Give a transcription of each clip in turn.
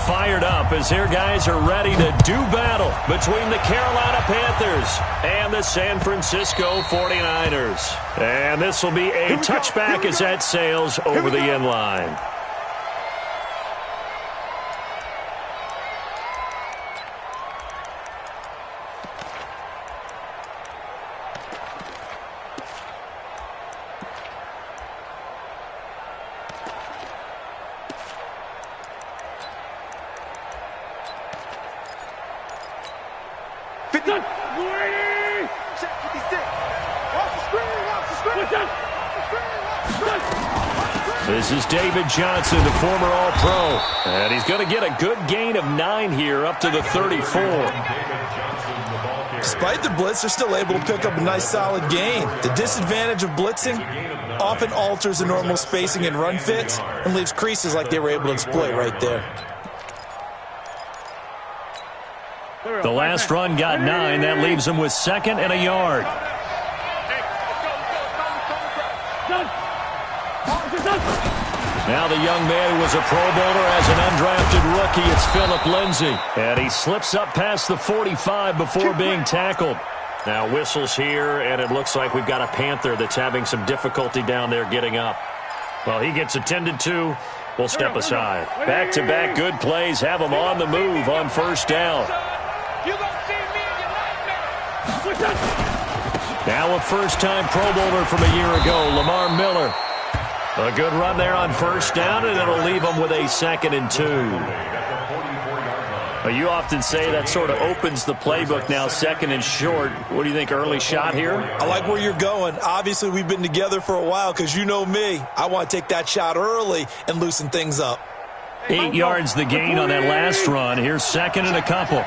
fired up as their guys are ready to do battle between the Carolina Panthers and the San Francisco 49ers. And this will be a touchback as that sails over the end line. This is David Johnson, the former All-Pro. And he's going to get a good gain of 9 here up to the 34. Despite the blitz, they're still able to pick up a nice solid gain. The disadvantage of blitzing often alters the normal spacing and run fits and leaves creases like they were able to exploit right there. The last run got 9. That leaves him with 2nd and a yard. Now the young man who was a Pro Bowler as an undrafted rookie, it's Phillip Lindsay. And he slips up past the 45 before being tackled. Now whistles here, and it looks like we've got a Panther that's having some difficulty down there getting up. Well, he gets attended to. We'll step aside. Back-to-back good plays have him on the move on first down. Now a first-time Pro Bowler from a year ago, Lamar Miller. A good run there on first down, and it'll leave them with a 2nd and 2. Well, you often say that sort of opens the playbook now, 2nd and short. What do you think, early shot here? I like where you're going. Obviously, we've been together for a while because you know me. I want to take that shot early and loosen things up. 8 yards the gain on that last run. Here's 2nd and a couple.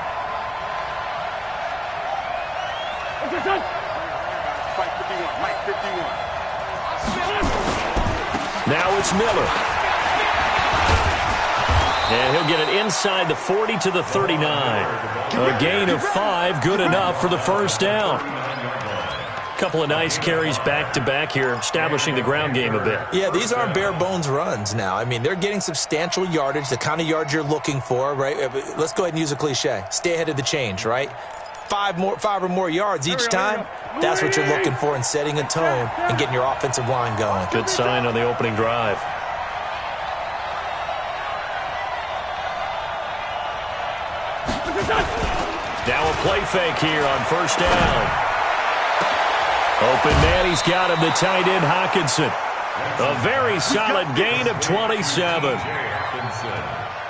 Now it's Miller. And he'll get it inside the 40 to the 39. A gain of 5, good enough for the first down. Couple of nice carries back-to-back here, establishing the ground game a bit. Yeah, these aren't bare-bones runs now. I mean, they're getting substantial yardage, the kind of yards you're looking for, right? Let's go ahead and use a cliche. Stay ahead of the change, right? 5 or more yards each time, that's what you're looking for in setting a tone and getting your offensive line going. Good sign on the opening drive. Now a play fake here on first down. Open man, he's got him, the tight end Hockenson. A very solid gain of 27.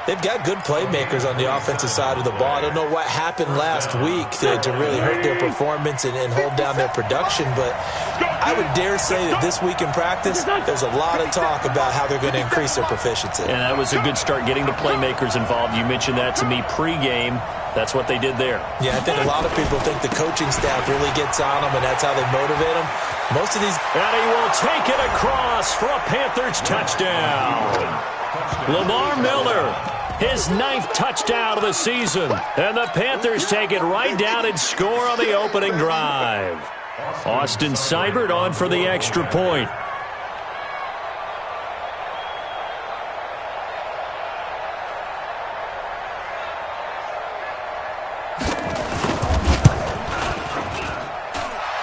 They've got good playmakers on the offensive side of the ball. I don't know what happened last week to really hurt their performance and hold down their production, but I would dare say that this week in practice, there's a lot of talk about how they're going to increase their proficiency. And that was a good start, getting the playmakers involved. You mentioned that to me pregame. That's what they did there. Yeah, I think a lot of people think the coaching staff really gets on them, and that's how they motivate them. Most of these... And he will take it across for a Panthers touchdown. Lamar Miller, his 9th touchdown of the season. And the Panthers take it right down and score on the opening drive. Austin Seibert on for the extra point.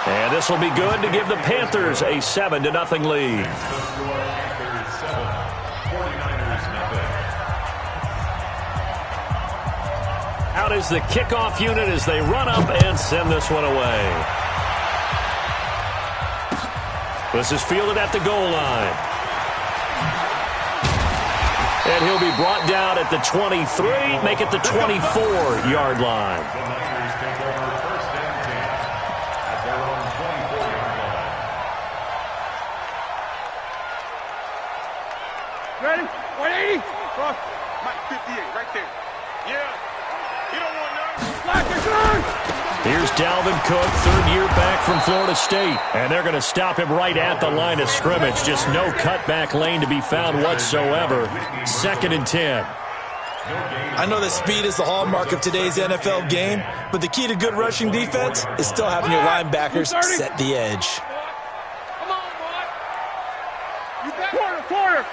And this will be good to give the Panthers a 7-0 lead. Out is the kickoff unit as they run up and send this one away. This is fielded at the goal line. And he'll be brought down at the 23, make it the 24-yard line. Ready? 180. Mike 58 right there. Yeah. You don't want none. Here's Dalvin Cook, 3rd year back from Florida State. And they're going to stop him right at the line of scrimmage. Just no cutback lane to be found whatsoever. 2nd and 10. I know that speed is the hallmark of today's NFL game, but the key to good rushing defense is still having your linebackers set the edge. Come on, boy. You back. Quarter.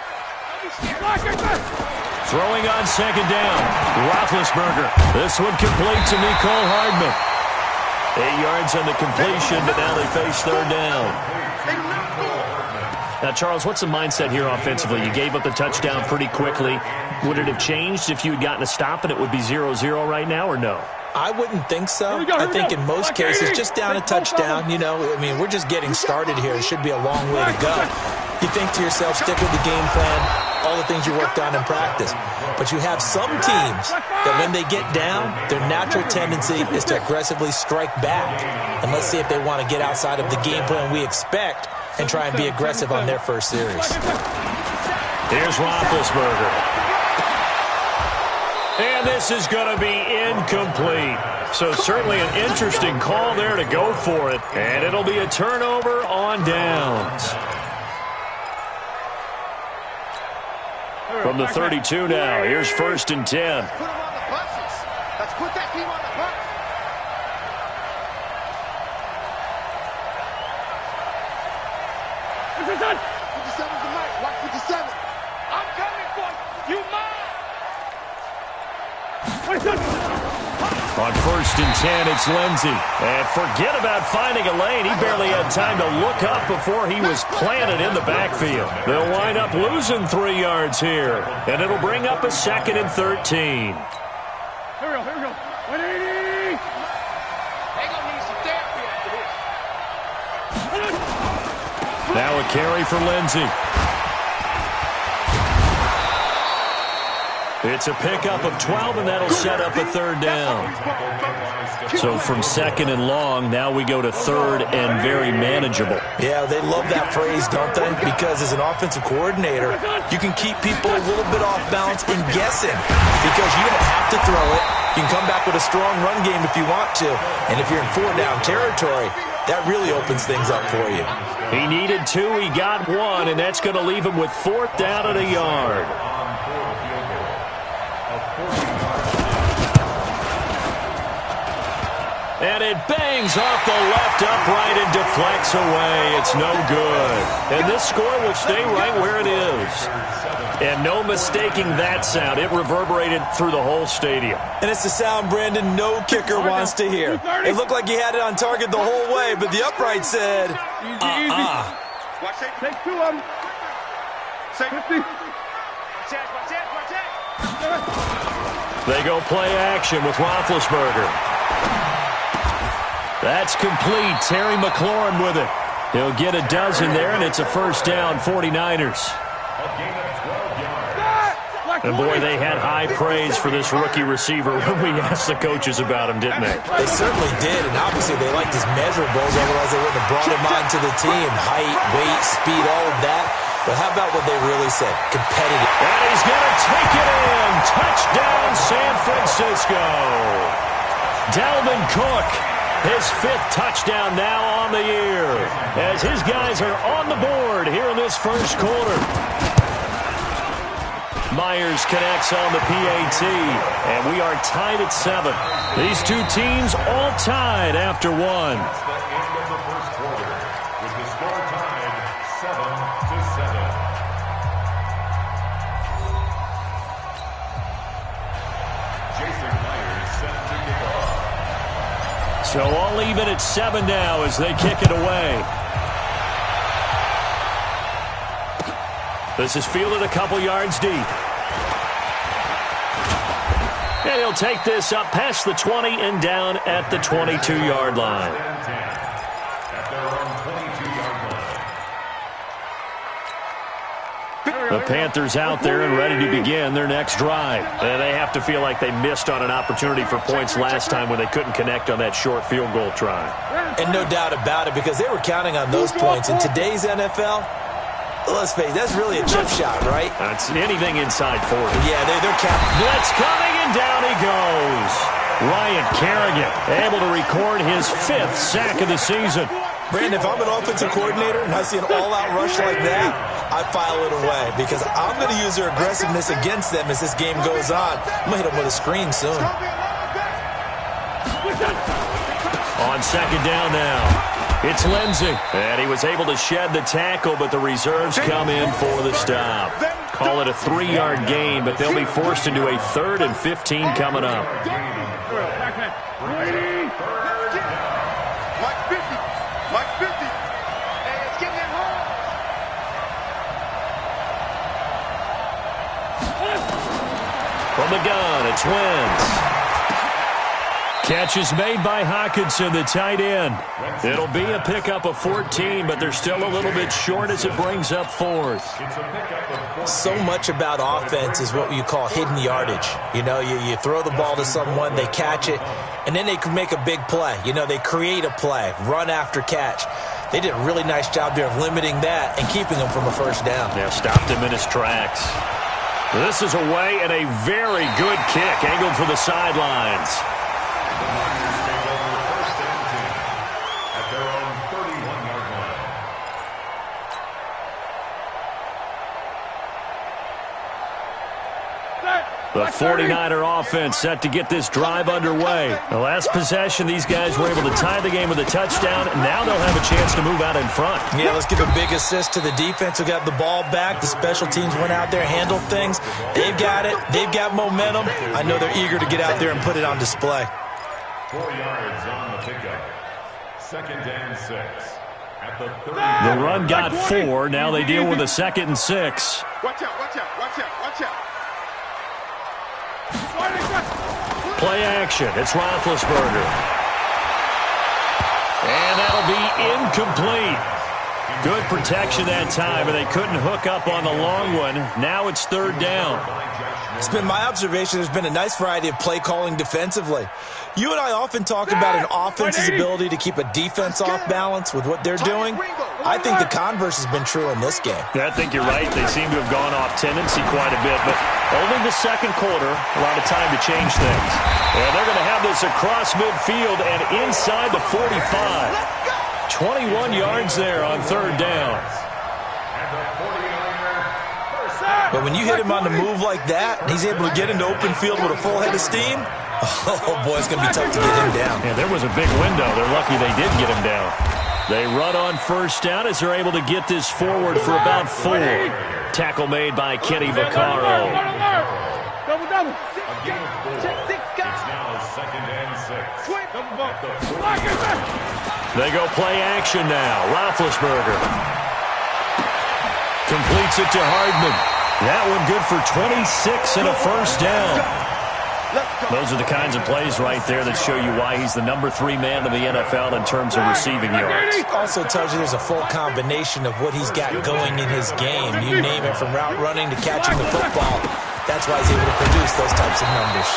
Throwing on second down. Roethlisberger. This one complete to Mecole Hardman. 8 yards on the completion, but now they face third down. Now, Charles, what's the mindset here offensively? You gave up the touchdown pretty quickly. Would it have changed if you had gotten a stop and it would be 0-0 right now, or no? I wouldn't think so. I think in most cases, just down a touchdown, you know, I mean, we're just getting started here. It should be a long way to go. You think to yourself, stick with the game plan, all the things you worked on in practice. But you have some teams that when they get down, their natural tendency is to aggressively strike back. And let's see if they want to get outside of the game plan we expect and try and be aggressive on their first series. Here's Roethlisberger. And this is going to be incomplete. So certainly an interesting call there to go for it. And it'll be a turnover on downs. From the 32 now, here's 1st and 10. Put them on the buses. Let's put that team on the bus. This is it. 57's the mic. Watch 57. I'm coming for you. You mine. On 1st and 10, it's Lindsey. And forget about finding a lane. He barely had time to look up before he was planted in the backfield. They'll wind up losing 3 yards here. And it'll bring up a 2nd and 13. Here we go. 180. They gonna need some therapy after this. Now a carry for Lindsey. It's a pickup of 12, and that'll set up a 3rd down. So from 2nd and long, now we go to 3rd and very manageable. Yeah, they love that phrase, don't they? Because as an offensive coordinator, you can keep people a little bit off balance and guessing because you don't have to throw it. You can come back with a strong run game if you want to. And if you're in 4-down territory, that really opens things up for you. He needed 2, he got 1, and that's going to leave him with 4th down and a yard. And it bangs off the left upright and deflects away. It's no good. And this score will stay right where it is. And no mistaking that sound. It reverberated through the whole stadium. And it's the sound, Brandon, no kicker wants to hear. It looked like he had it on target the whole way, but the upright said, Watch it. Take 2 of them. Safety. Watch it. They go play action with Roethlisberger. That's complete. Terry McLaurin with it. He'll get a dozen there, and it's a 1st down, 49ers. And boy, they had high praise for this rookie receiver when we asked the coaches about him, didn't they? They certainly did, and obviously they liked his measurables, otherwise they wouldn't have brought him onto the team. Height, weight, speed, all of that. But how about what they really said? Competitive. And he's going to take it in. Touchdown, San Francisco. Dalvin Cook. His 5th touchdown now on the year as his guys are on the board here in this first quarter. Myers connects on the PAT, and we are tied at 7. These 2 teams all tied after 1. So all even at 7 now as they kick it away. This is fielded a couple yards deep. And he'll take this up past the 20 and down at the 22-yard line. The Panthers out there and ready to begin their next drive. And they have to feel like they missed on an opportunity for points last time when they couldn't connect on that short field goal try. And no doubt about it, because they were counting on those points. In today's NFL, let's face it, that's really a chip shot, right? That's anything inside 40. Yeah, they're counting. Blitz coming, and down he goes. Ryan Kerrigan able to record his 5th sack of the season. Brandon, if I'm an offensive coordinator and I see an all-out rush like that, I file it away because I'm going to use their aggressiveness against them as this game goes on. I'm going to hit them with a screen soon. On 2nd down now, it's Lindsey. And he was able to shed the tackle, but the reserves come in for the stop. Call it a 3-yard gain, but they'll be forced into a 3rd and 15 coming up. From the gun, it's Wentz. Catch is made by Hockenson, the tight end. It'll be a pickup of 14, but they're still a little bit short as it brings up 4th. So much about offense is what you call hidden yardage. You know, you throw the ball to someone, they catch it, and then they can make a big play. You know, they create a play, run after catch. They did a really nice job there of limiting that and keeping him from a first down. Yeah, stopped him in his tracks. This is away and a very good kick, angled for the sidelines. The 49er offense set to get this drive underway. The last possession, these guys were able to tie the game with a touchdown, and now they'll have a chance to move out in front. Yeah, let's give a big assist to the defense who got the ball back. The special teams went out there, handled things. They've got it. They've got momentum. I know they're eager to get out there and put it on display. 4 yards on the pickup. 2nd and 6. At the 30. The run got 4. Now they deal with a 2nd and 6. Watch out, watch out, watch out, watch out. Play action. It's Roethlisberger. And that'll be incomplete. Good protection that time, and they couldn't hook up on the long one. Now it's 3rd down. It's been my observation there's been a nice variety of play calling defensively. You and I often talk about an offense's ability to keep a defense off balance with what they're doing. I think the converse has been true in this game. Yeah, I think you're right. They seem to have gone off tendency quite a bit, but only the 2nd quarter, a lot of time to change things. And they're going to have this across midfield and inside the 45. 21 yards there on 3rd down. But when you hit him on the move like that, and he's able to get into open field with a full head of steam, oh, boy, it's going to be tough to get him down. Yeah, there was a big window. They're lucky they did get him down. They run on 1st down as they're able to get this forward for about 4. Tackle made by Kenny Vaccaro. Double. It's now 2nd and 6. They go play action now. Roethlisberger completes it to Hardman. That one good for 26 and a 1st down. Those are the kinds of plays right there that show you why he's the number 3 man of the NFL in terms of receiving yards. Also tells you there's a full combination of what he's got going in his game. You name it, from route running to catching the football. That's why he's able to produce those types of numbers.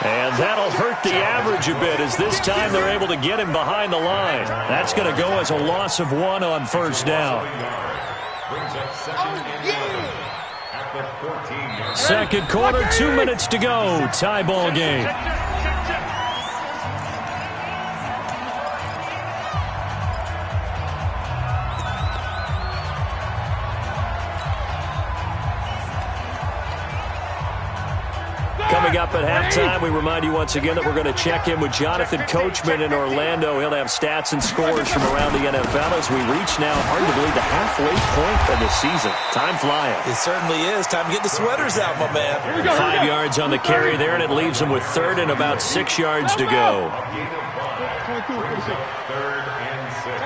And that'll hurt the average a bit, as this time they're able to get him behind the line. That's going to go as a loss of 1 on 1st down. Brings up 2nd and 11. At the 14-yard. 2nd quarter, 2 minutes to go. Tie ball game. Coming up at halftime, we remind you once again that we're going to check in with Jonathan Coachman in Orlando. He'll have stats and scores from around the NFL as we reach now, hard to believe, the halfway point of the season. Time flying. It certainly is. Time to get the sweaters out, my man. 5 yards on the carry there, and it leaves him with 3rd and about 6 yards to go. 3rd and 6.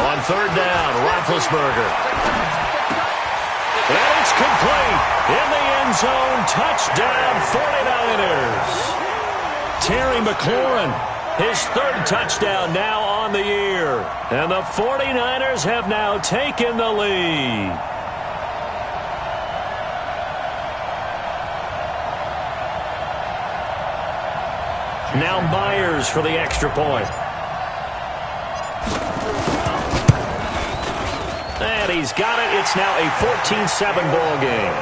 On 3rd down, Roethlisberger. And it's complete. In the end zone, touchdown 49ers. Terry McLaurin, his 3rd touchdown now on the year. And the 49ers have now taken the lead. Now Myers for the extra point. And he's got it. It's now a 14-7 ball game.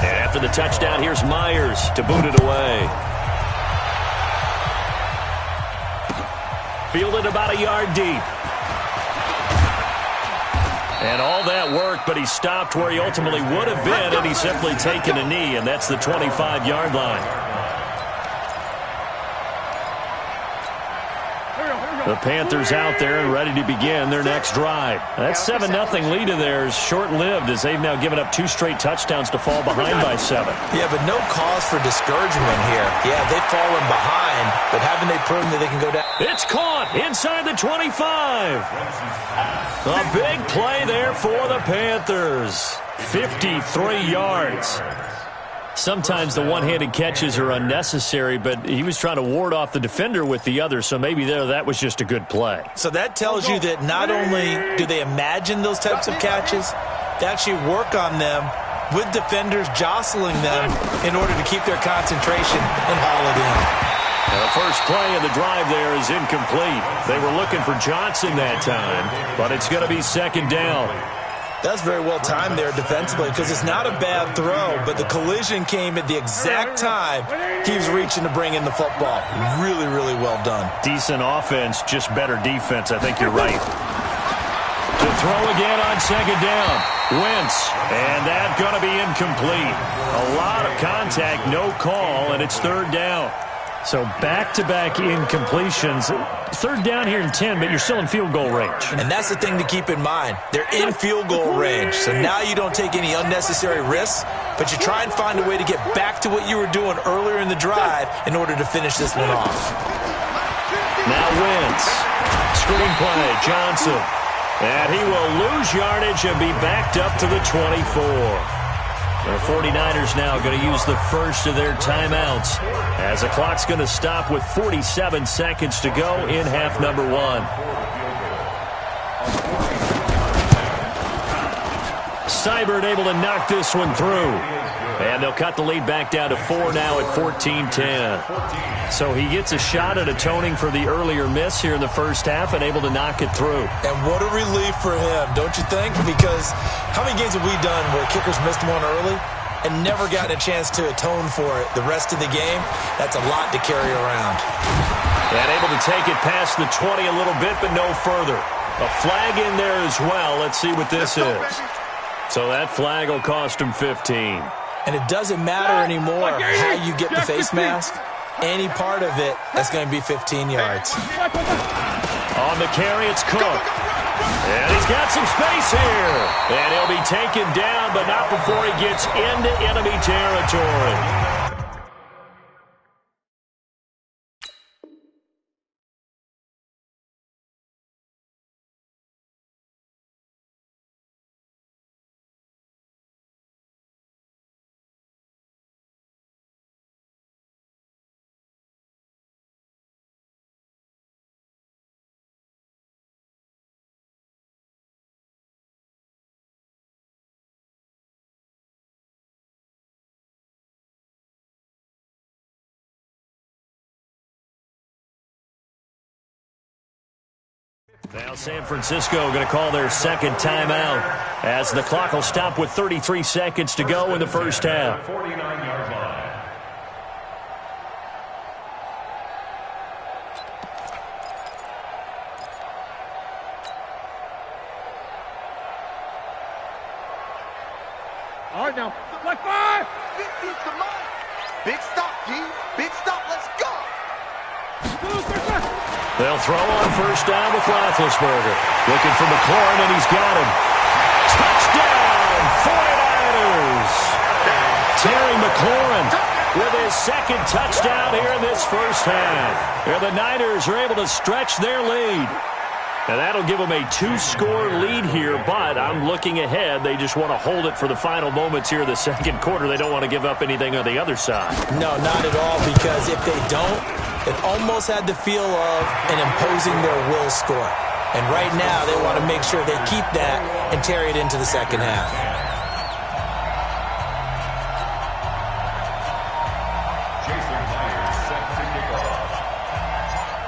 And after the touchdown, here's Myers to boot it away. Fielded about a yard deep. And all that work, but he stopped where he ultimately would have been, and he's simply taken a knee, and that's the 25-yard line. The Panthers out there and ready to begin their next drive. That 7-0 lead of theirs short-lived as they've now given up 2 straight touchdowns to fall behind by 7. Yeah, but no cause for discouragement here. Yeah, they've fallen behind, but haven't they proven that they can go down? It's caught inside the 25. A big play there for the Panthers. 53 yards. Sometimes the one-handed catches are unnecessary, but he was trying to ward off the defender with the other, so maybe that was just a good play. So that tells you that not only do they imagine those types of catches, they actually work on them with defenders jostling them in order to keep their concentration and haul it in. The first play of the drive there is incomplete. They were looking for Johnson that time, but it's going to be 2nd down. That's very well timed there defensively because it's not a bad throw, but the collision came at the exact time he was reaching to bring in the football. Really, really well done. Decent offense, just better defense. I think you're right. To throw again on 2nd down. Wentz, and that's going to be incomplete. A lot of contact, no call, and it's 3rd down. So back-to-back incompletions. 3rd down here in 10, but you're still in field goal range. And that's the thing to keep in mind. They're in field goal range. So now you don't take any unnecessary risks, but you try and find a way to get back to what you were doing earlier in the drive in order to finish this one off. Now Wentz. Screen play, Johnson. And he will lose yardage and be backed up to the 24. The 49ers now going to use the first of their timeouts as the clock's going to stop with 47 seconds to go in half number 1. Seibert able to knock this one through. And they'll cut the lead back down to 4 now at 14-10. So he gets a shot at atoning for the earlier miss here in the first half and able to knock it through. And what a relief for him, don't you think? Because how many games have we done where kickers missed one early and never gotten a chance to atone for it the rest of the game? That's a lot to carry around. And able to take it past the 20 a little bit, but no further. A flag in there as well. Let's see what this is. So that flag will cost him 15. And it doesn't matter anymore how you get the face mask. Any part of it, that's going to be 15 yards. On the carry, it's Cook. And he's got some space here. And he'll be taken down, but not before he gets into enemy territory. Now San Francisco going to call their second timeout as the clock will stop with 33 seconds to go in the first half. 49-yard line. All right, now. Like 5. Come on. Big stop, G. Big stop. Let's go. They'll throw on first down with Roethlisberger. Looking for McLaurin, and he's got him. Touchdown, 49ers. Terry McLaurin with his second touchdown here in this first half. And the Niners are able to stretch their lead. And that'll give them a 2-score lead here, but I'm looking ahead. They just want to hold it for the final moments here in the second quarter. They don't want to give up anything on the other side. No, not at all, because if they don't, it almost had the feel of an imposing their will score. And right now, they want to make sure they keep that and carry it into the second half.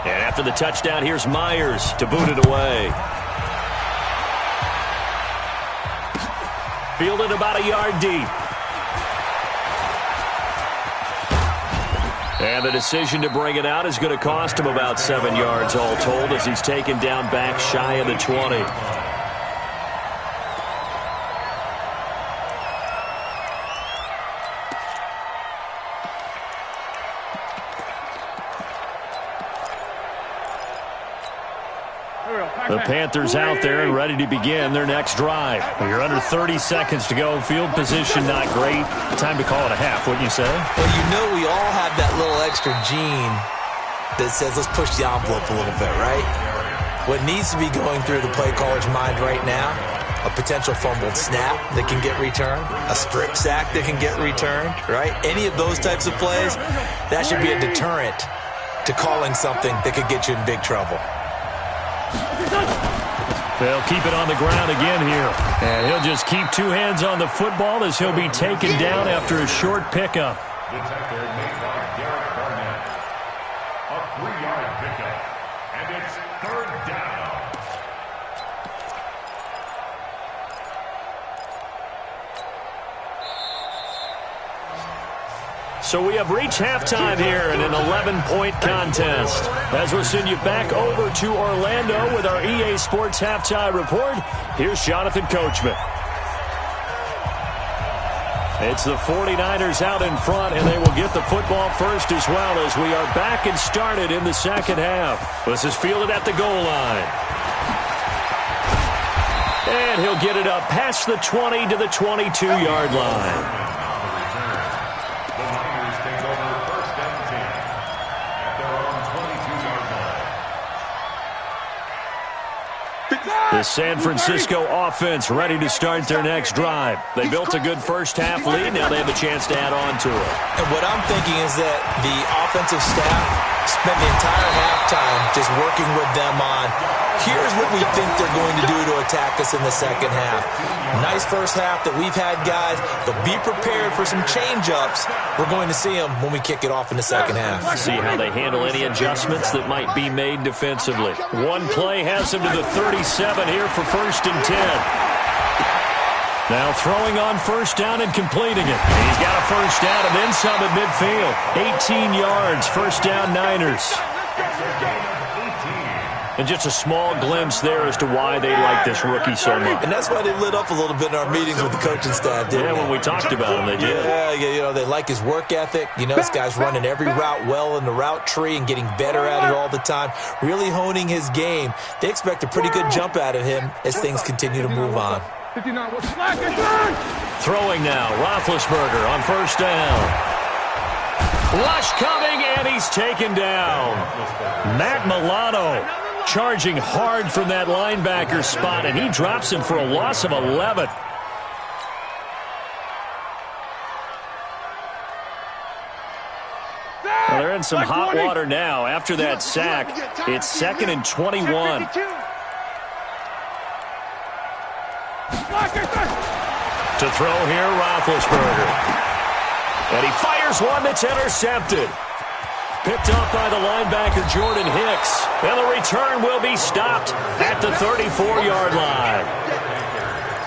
And after the touchdown, here's Myers to boot it away. Fielded about a yard deep. And the decision to bring it out is going to cost him about 7 yards all told as he's taken down back shy of the 20. The Panthers out there and ready to begin their next drive. You're under 30 seconds to go. Field position not great. Time to call it a half, wouldn't you say? Well, you know we all have that little extra gene that says let's push the envelope a little bit, right? What needs to be going through the play caller's mind right now, a potential fumbled snap that can get returned, a strip sack that can get returned, right? Any of those types of plays, that should be a deterrent to calling something that could get you in big trouble. They'll keep it on the ground again here. And he'll just keep two hands on the football as he'll be taken down after a short pickup. Detector made by Derek Barnett. A 3-yard pickup. And it's 3rd down. So we have reached halftime here in an 11-point contest. As we'll send you back over to Orlando with our EA Sports Halftime Report, here's Jonathan Coachman. It's the 49ers out in front, and they will get the football first as well as we are back and started in the second half. This is fielded at the goal line. And he'll get it up past the 20 to the 22-yard line. The San Francisco offense ready to start their next drive. They built a good first-half lead. Now they have a chance to add on to it. And what I'm thinking is that the offensive staff spent the entire halftime just working with them on, here's what we think they're going to do to attack us in the second half. Nice first half that we've had, guys, but be prepared for some change-ups. We're going to see them when we kick it off in the second half. See how they handle any adjustments that might be made defensively. One play has them to the 37 here for 1st and 10. Now throwing on first down and completing it. And he's got a first down and then some at midfield. 18 yards, first down Niners. And just a small glimpse there as to why they like this rookie so much. And that's why they lit up a little bit in our meetings with the coaching staff, didn't they? Yeah, when we talked about him, they did. Yeah, you know, they like his work ethic. You know, this guy's running every route well in the route tree and getting better at it all the time, really honing his game. They expect a pretty good jump out of him as things continue to move on. Throwing now, Roethlisberger on first down. Rush coming, and he's taken down. Matt Milano charging hard from that linebacker spot, and he drops him for a loss of 11. Well, they're in some hot water now. After that sack, it's 2nd and 21. To throw here, Roethlisberger. And he fires one that's intercepted. Picked up by the linebacker, Jordan Hicks. And the return will be stopped at the 34-yard line.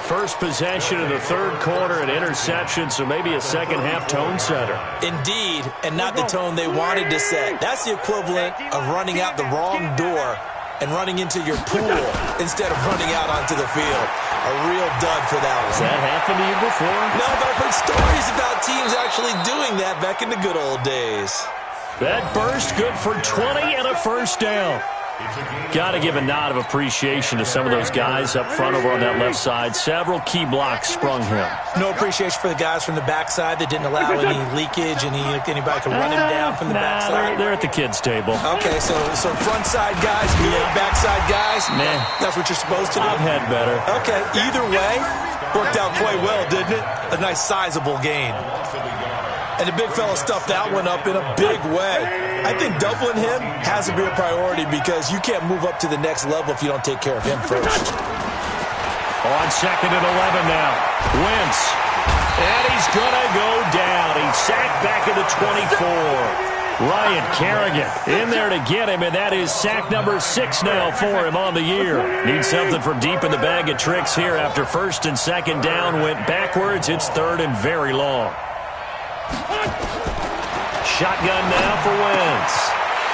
First possession of the third quarter, an interception, so maybe a second-half tone setter. Indeed, and not the tone they wanted to set. That's the equivalent of running out the wrong door and running into your pool instead of running out onto the field. A real dud for that one. Has that happened to you before? No, but I've heard stories about teams actually doing that back in the good old days. That burst good for 20 and a first down. Got to give a nod of appreciation to some of those guys up front over on that left side. Several key blocks sprung him. No appreciation for the guys from the backside that didn't allow any leakage, anybody could run him down from the backside. They're at the kids' table. Okay, so front side guys, backside guys, that's what you're supposed to do? I've had better. Okay, either way, worked out quite well, didn't it? A nice sizable gain. And the big fella stuffed that one up in a big way. I think doubling him has to be a priority because you can't move up to the next level if you don't take care of him first. On 2nd and 11 now. Wentz. And he's going to go down. He's sacked back at the 24. Ryan Kerrigan in there to get him, and that is sack number 6 now for him on the year. Needs something from deep in the bag of tricks here after 1st and 2nd down went backwards. It's 3rd and very long. Shotgun now for Wentz.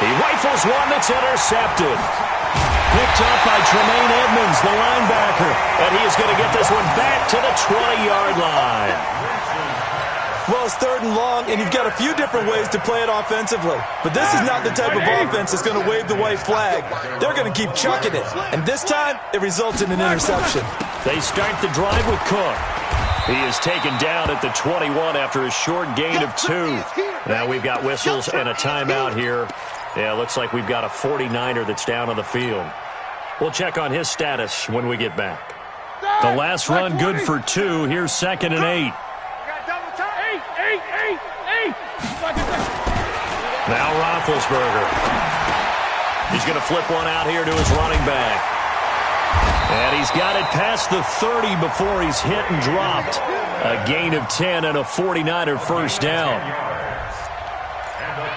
He rifles one that's intercepted. Picked up by Tremaine Edmonds, the linebacker. And he is going to get this one back to the 20-yard line. Well, it's 3rd and long, and you've got a few different ways to play it offensively. But this is not the type of offense that's going to wave the white flag. They're going to keep chucking it. And this time, it results in an interception. They start the drive with Cook. He is taken down at the 21 after a short gain of 2. Now we've got whistles and a timeout here. Yeah, looks like we've got a 49er that's down on the field. We'll check on his status when we get back. The last run good for 2. Here's 2nd and 8. Now Roethlisberger. He's going to flip one out here to his running back. And he's got it past the 30 before he's hit and dropped. A gain of 10 and a 49er first down.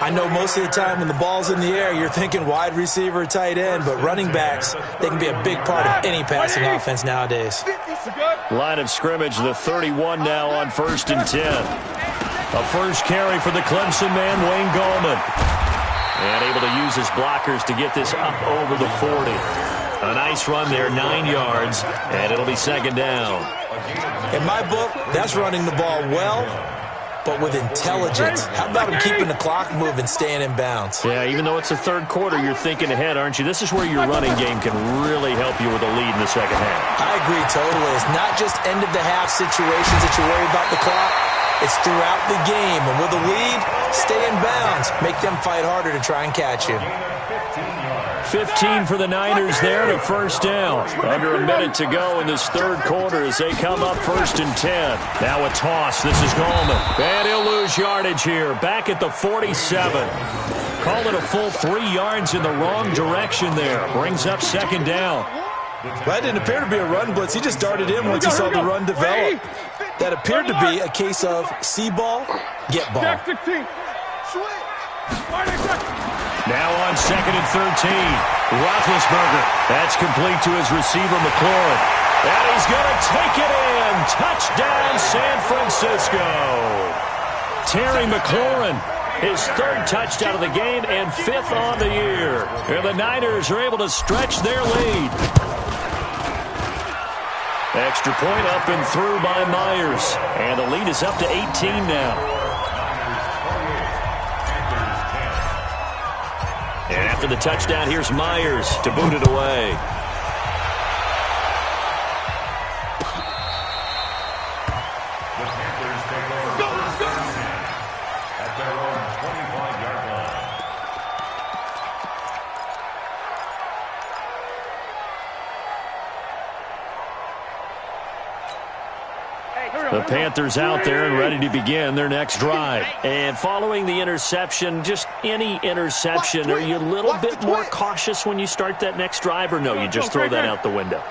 I know most of the time when the ball's in the air, you're thinking wide receiver, tight end, but running backs, they can be a big part of any passing offense nowadays. Line of scrimmage, the 31 now on 1st and 10. A first carry for the Clemson man, Wayne Gallman. And able to use his blockers to get this up over the 40. A nice run there, 9 yards, and it'll be 2nd down. In my book, that's running the ball well, but with intelligence. How about him keeping the clock moving, staying in bounds? Yeah, even though it's the 3rd quarter, you're thinking ahead, aren't you? This is where your running game can really help you with a lead in the 2nd half. I agree totally. It's not just end-of-the-half situations that you worry about the clock. It's throughout the game. And with a lead, stay in bounds. Make them fight harder to try and catch you. 15 for the Niners there and a first down. Under a minute to go in this 3rd quarter as they come up 1st and 10. Now a toss. This is Gallman. And he'll lose yardage here. Back at the 47. Call it a full 3 yards in the wrong direction there. Brings up 2nd down. That didn't appear to be a run blitz. He just darted in once he saw the run develop. That appeared to be a case of see ball, get ball. Now on 2nd and 13. Roethlisberger. That's complete to his receiver, McLaurin. And he's going to take it in. Touchdown, San Francisco. Terry McLaurin, his 3rd touchdown of the game and 5th on the year. And the Niners are able to stretch their lead. Extra point up and through by Myers. And the lead is up to 18 now. And after the touchdown, here's Myers to boot it away. The Panthers take over at their own 25-yard line. The Panthers out there and ready to begin their next drive. And following the interception, just any interception, are you a little bit more cautious when you start that next drive, or no, you just throw that out the window?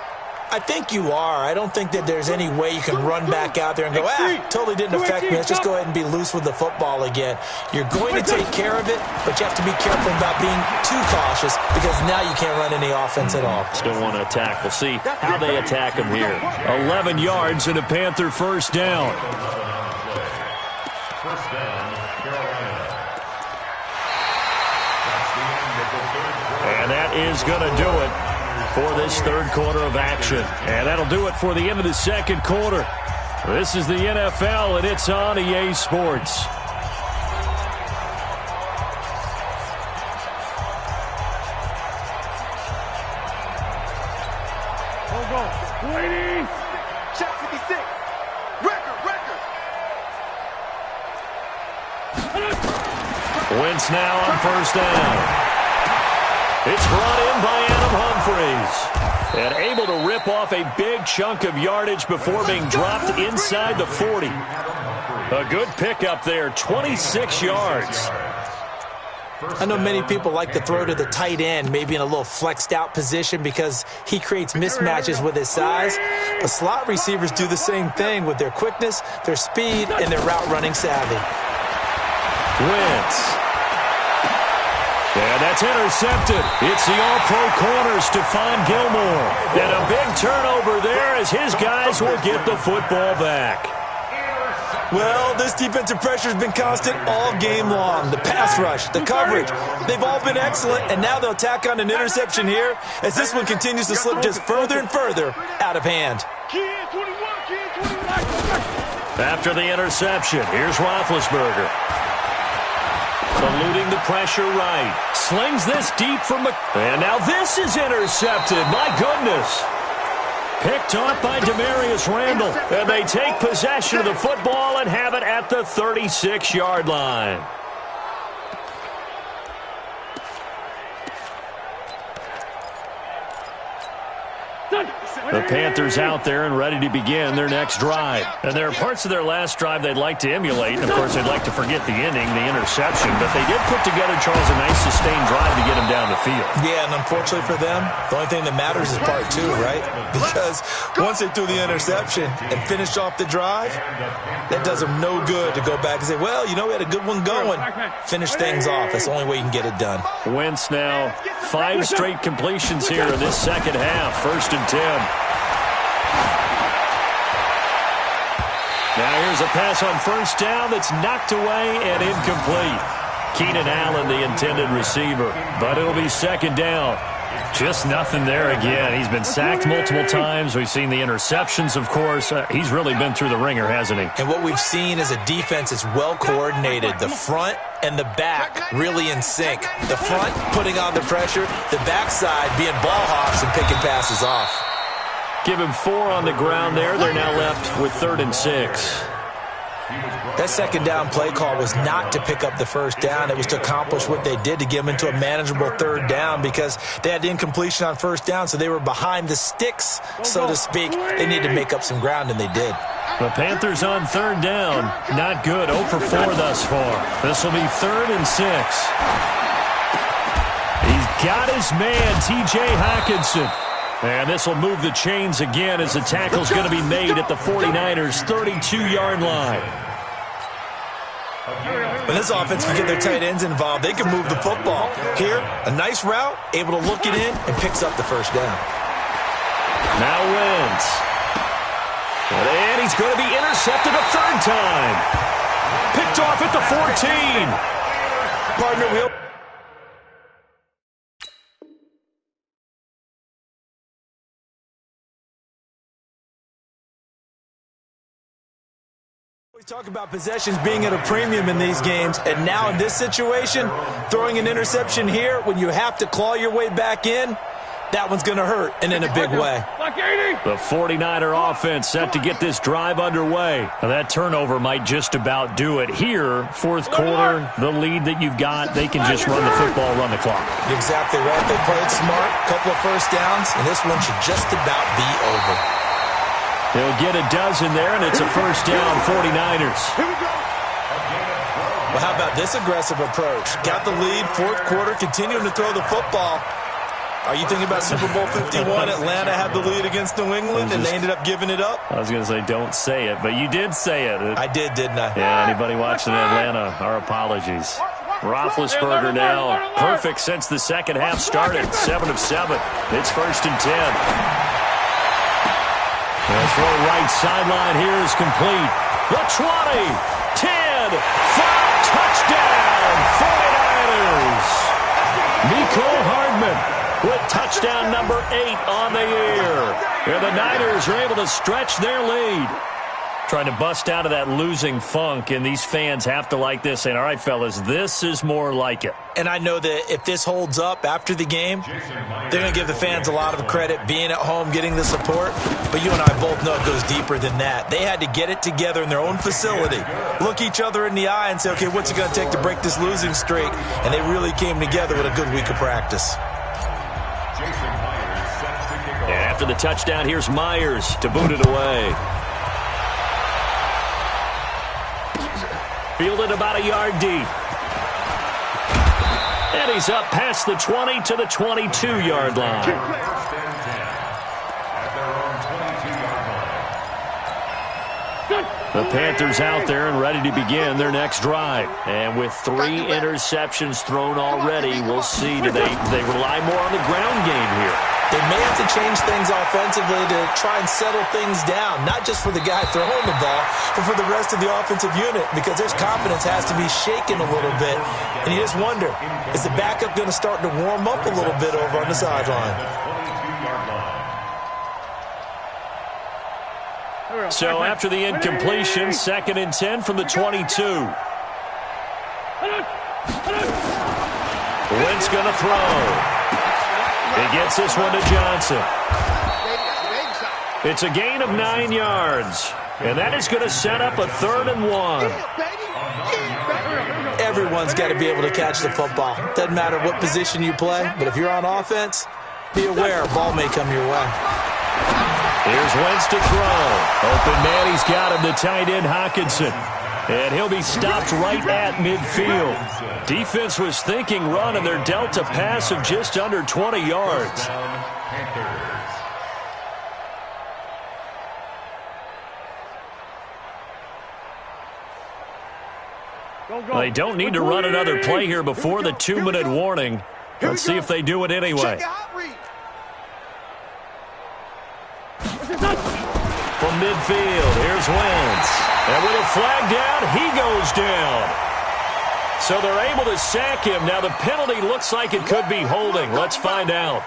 I think you are. I don't think that there's any way you can run back out there and go, totally didn't affect me. Let's just go ahead and be loose with the football again. You're going to take care of it, but you have to be careful about being too cautious because now you can't run any offense at all. Still want to attack. We'll see how they attack him here. 11 yards and a Panther first down. First down, Carolina. That's the end of the 3rd quarter. And that is going to do it for this 3rd quarter of action. And that'll do it for the end of the 2nd quarter. This is the NFL, and it's on EA Sports. Ladies! Shot 56. Record. Wentz now on first down. It's brought in by Adam Humphries. And able to rip off a big chunk of yardage before being dropped inside the 40. A good pickup there, 26 yards. I know many people like to throw to the tight end, maybe in a little flexed out position because he creates mismatches with his size. But slot receivers do the same thing with their quickness, their speed, and their route running savvy. Wentz. And that's intercepted. It's the all-pro corner, Stephon Gilmore. And a big turnover there as his guys will get the football back. Well, this defensive pressure has been constant all game long. The pass rush, the coverage, they've all been excellent, and now they'll tack on an interception here as this one continues to slip just further and further out of hand. After the interception, here's Roethlisberger. Eluding the pressure right. Slings this deep from and now this is intercepted. My goodness. Picked off by Demarius Randall. And they take possession of the football and have it at the 36-yard line. The Panthers out there and ready to begin their next drive. And there are parts of their last drive they'd like to emulate. And, of course, they'd like to forget the inning, the interception. But they did put together, Charles, a nice sustained drive to get him down the field. Yeah, and unfortunately for them, the only thing that matters is part two, right? Because once they threw the interception and finished off the drive, that does them no good to go back and say, well, you know, we had a good one going. Finish things off. That's the only way you can get it done. Wentz now 5 straight completions here in this second half. 1st and 10. Now here's a pass on 1st down that's knocked away and incomplete. Keenan Allen, the intended receiver, but it'll be 2nd down. Just nothing there again. He's been sacked multiple times. We've seen the interceptions, of course. He's really been through the ringer, hasn't he? And what we've seen is a defense that's well coordinated. The front and the back really in sync. The front putting on the pressure, the backside being ball hawks and picking passes off. Give him 4 on the ground there. They're now left with 3rd and 6. That 2nd down play call was not to pick up the 1st down. It was to accomplish what they did to get them into a manageable 3rd down because they had the incompletion on 1st down, so they were behind the sticks, so to speak. They needed to make up some ground, and they did. The Panthers on 3rd down. Not good. 0 for 4 thus far. This will be 3rd and 6. He's got his man, T.J. Hockenson. And this will move the chains again as the tackle's going to be made at the 49ers' 32-yard line. When this offense can get their tight ends involved, they can move the football. Here, a nice route, able to look it in, and picks up the 1st down. Now Wentz. And he's going to be intercepted a 3rd time. Picked off at the 14. Partner, we'll... We talk about possessions being at a premium in these games, and now in this situation, throwing an interception here when you have to claw your way back in, that one's going to hurt, and in a big way. The 49er offense set to get this drive underway. Now that turnover might just about do it. Here, 4th quarter, the lead that you've got, they can just run the football, run the clock. Exactly right. They played smart, couple of 1st downs, and this one should just about be over. They'll get a dozen there, and it's a 1st down, 49ers. Well, how about this aggressive approach? Got the lead, 4th quarter, continuing to throw the football. Are you thinking about Super Bowl 51? Atlanta had the lead against New England, and they ended up giving it up? I was going to say, don't say it, but you did say it. I did, didn't I? Yeah, anybody watching Atlanta, our apologies. Roethlisberger now, perfect since the second half started, 7 of 7. It's 1st and 10. The throw right sideline here is complete. The 20, 10, 5, touchdown, 49ers. Mecole Hardman with touchdown number 8 on the year. And the Niners are able to stretch their lead. Trying to bust out of that losing funk, and these fans have to like this. And all right, fellas, this is more like it. And I know that if this holds up after the game, they're going to give the fans a lot of credit, being at home, getting the support. But you and I both know it goes deeper than that. They had to get it together in their own facility, look each other in the eye and say, okay, what's it going to take to break this losing streak? And they really came together with a good week of practice. And after the touchdown, here's Myers to boot it away. Fielded about a yard deep. And he's up past the 20 to the 22-yard line. The Panthers out there and ready to begin their next drive. And with 3 interceptions thrown already, we'll see. Do they rely more on the ground game here? They may have to change things offensively to try and settle things down, not just for the guy throwing the ball, but for the rest of the offensive unit, because their confidence has to be shaken a little bit. And you just wonder, is the backup going to start to warm up a little bit over on the sideline? So after the incompletion, 2nd and 10 from the 22. Wentz going to throw. He gets this one to Johnson. It's a gain of 9 yards. And that is going to set up a 3rd and 1. Everyone's got to be able to catch the football. Doesn't matter what position you play, but if you're on offense, be aware a ball may come your way. Here's Wentz to throw. Open man, he's got him, the tight end Hockenson. And he'll be stopped right at midfield. Defense was thinking run, and they're dealt a pass of just under 20 yards. They don't need to run another play here before the 2-minute warning. Let's see if they do it anyway. From midfield, here's Wentz. And with a flag down, he goes down. So they're able to sack him. Now the penalty looks like it could be holding. Let's find out.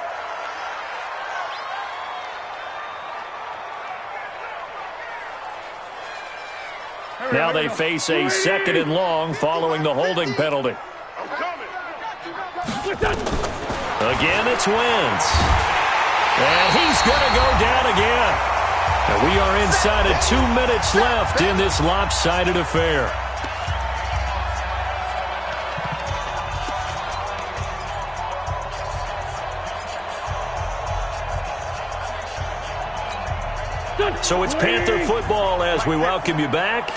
Now they face a 2nd and long following the holding penalty. Again, it's Wentz. And he's going to go down again. And we are inside of 2 minutes left in this lopsided affair. So it's Panther football as we welcome you back.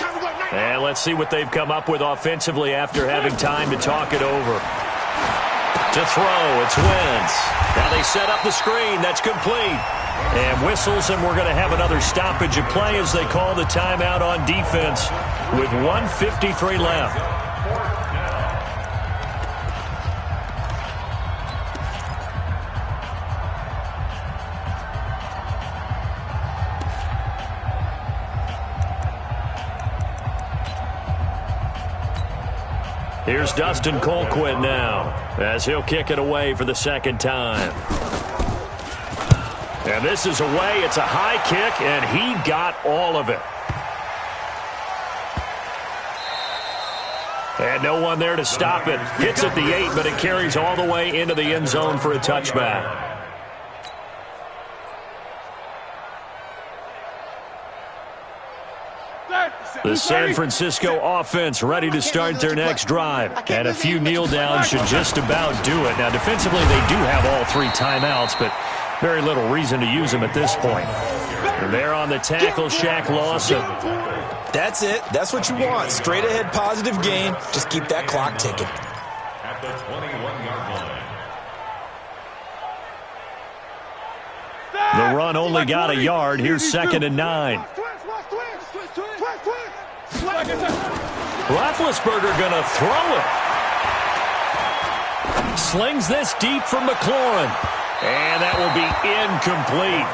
And let's see what they've come up with offensively after having time to talk it over. To throw, it's Wentz. Now they set up the screen. That's complete. And whistles, and we're going to have another stoppage of play as they call the timeout on defense with 1:53 left. Here's Dustin Colquitt now as he'll kick it away for the 2nd time. And this is away. It's a high kick, and he got all of it. And no one there to stop it. Hits at the 8, but it carries all the way into the end zone for a touchback. The San Francisco offense ready to start their next drive. And a few kneel downs should just about do it. Now, defensively, they do have all 3 timeouts, but very little reason to use them at this point. And there on the tackle, Shaq Lawson. That's it. That's what you want. Straight ahead positive gain. Just keep that clock ticking. At the 21-yard line. The run only got a yard. Here's 2nd and 9. Roethlisberger going to throw it. Slings this deep for McLaurin. And that will be incomplete.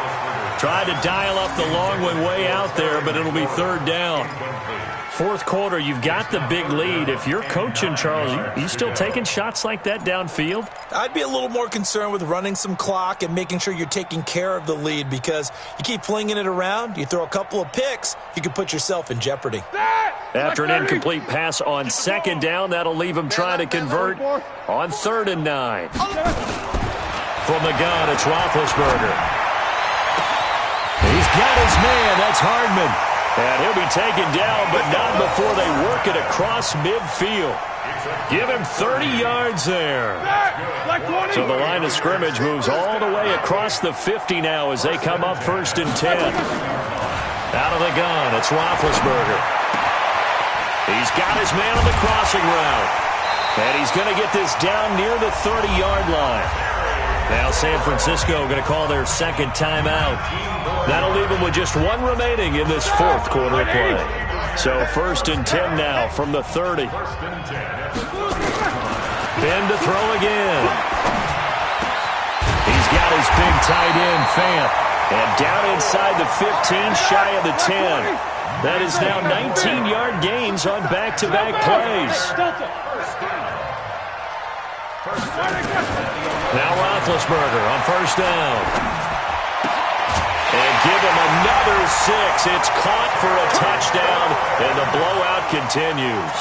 Tried to dial up the long one way out there, but it'll be 3rd down. 4th quarter, you've got the big lead. If you're coaching, Charles, you still taking shots like that downfield? I'd be a little more concerned with running some clock and making sure you're taking care of the lead, because you keep flinging it around, you throw a couple of picks, you can put yourself in jeopardy. After an incomplete pass on 2nd down, that'll leave him trying to convert on 3rd and 9. From the gun, it's Roethlisberger. He's got his man. That's Hardman. And he'll be taken down, but not before they work it across midfield. Give him 30 yards there. So the line of scrimmage moves all the way across the 50 now as they come up 1st and 10. Out of the gun, it's Roethlisberger. He's got his man on the crossing route. And he's going to get this down near the 30-yard line. Now San Francisco going to call their 2nd timeout. That'll leave them with just 1 remaining in this 4th quarter of play. So 1st and 10 now from the 30. Ben to throw again. He's got his big tight end, Fant. And down inside the 15, shy of the 10. That is now 19-yard gains on back-to-back plays. Now Roethlisberger on 1st down. And give him another 6. It's caught for a touchdown, and the blowout continues.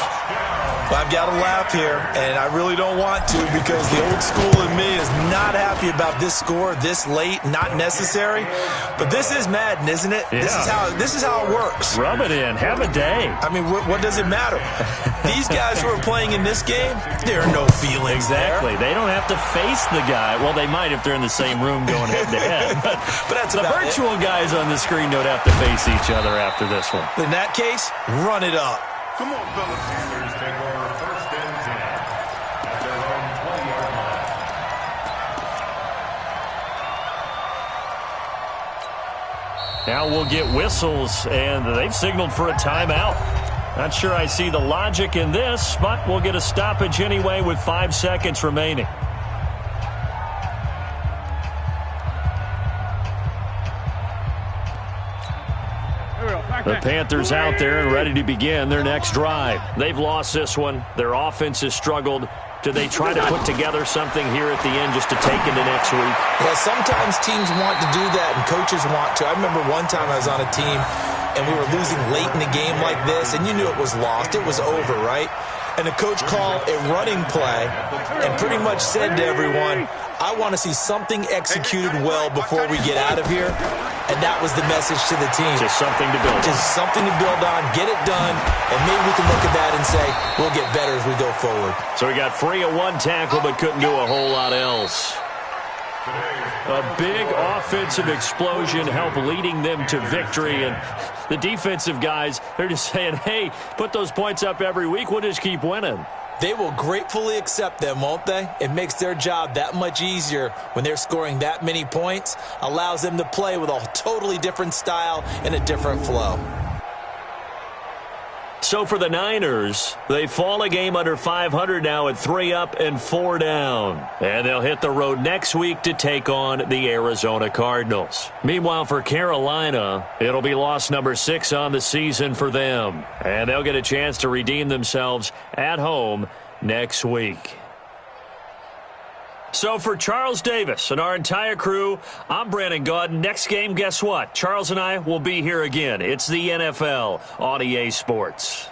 Well, I've got to laugh here, and I really don't want to because the old school in me is not happy about this score this late, not necessary. But this is Madden, isn't it? Yeah. This is how it works. Rub it in. Have a day. I mean, what does it matter? These guys who are playing in this game, there are no feelings Exactly. there. They don't have to face the guy. Well, they might if they're in the same room going head-to-head. But that's the about virtual guys on the screen don't have to face each other after this one. In that case, run it up. Come on, fellas. Panthers take over 1st and 10 at their own 20-yard line. Now we'll get whistles, and they've signaled for a timeout. Not sure I see the logic in this, but we'll get a stoppage anyway with 5 seconds remaining. The Panthers out there and ready to begin their next drive. They've lost this one. Their offense has struggled. Do they try to put together something here at the end just to take into next week? Yeah, sometimes teams want to do that and coaches want to. I remember one time I was on a team and we were losing late in the game like this, and you knew it was lost. It was over, right? And the coach called a running play and pretty much said to everyone, I want to see something executed well before we get out of here. And that was the message to the team. Just something to build on. Just something to build on, get it done, and maybe we can look at that and say, we'll get better as we go forward. So we got free of one tackle, but couldn't do a whole lot else. A big offensive explosion helped leading them to victory. And the defensive guys, they're just saying, hey, put those points up every week. We'll just keep winning. They will gratefully accept them, won't they? It makes their job that much easier when they're scoring that many points. Allows them to play with a totally different style and a different flow. So for the Niners, they fall a game under 500 now at 3 up and 4 down. And they'll hit the road next week to take on the Arizona Cardinals. Meanwhile, for Carolina, it'll be loss number 6 on the season for them. And they'll get a chance to redeem themselves at home next week. So for Charles Davis and our entire crew, I'm Brandon Gaudin. Next game, guess what? Charles and I will be here again. It's the NFL on EA Sports.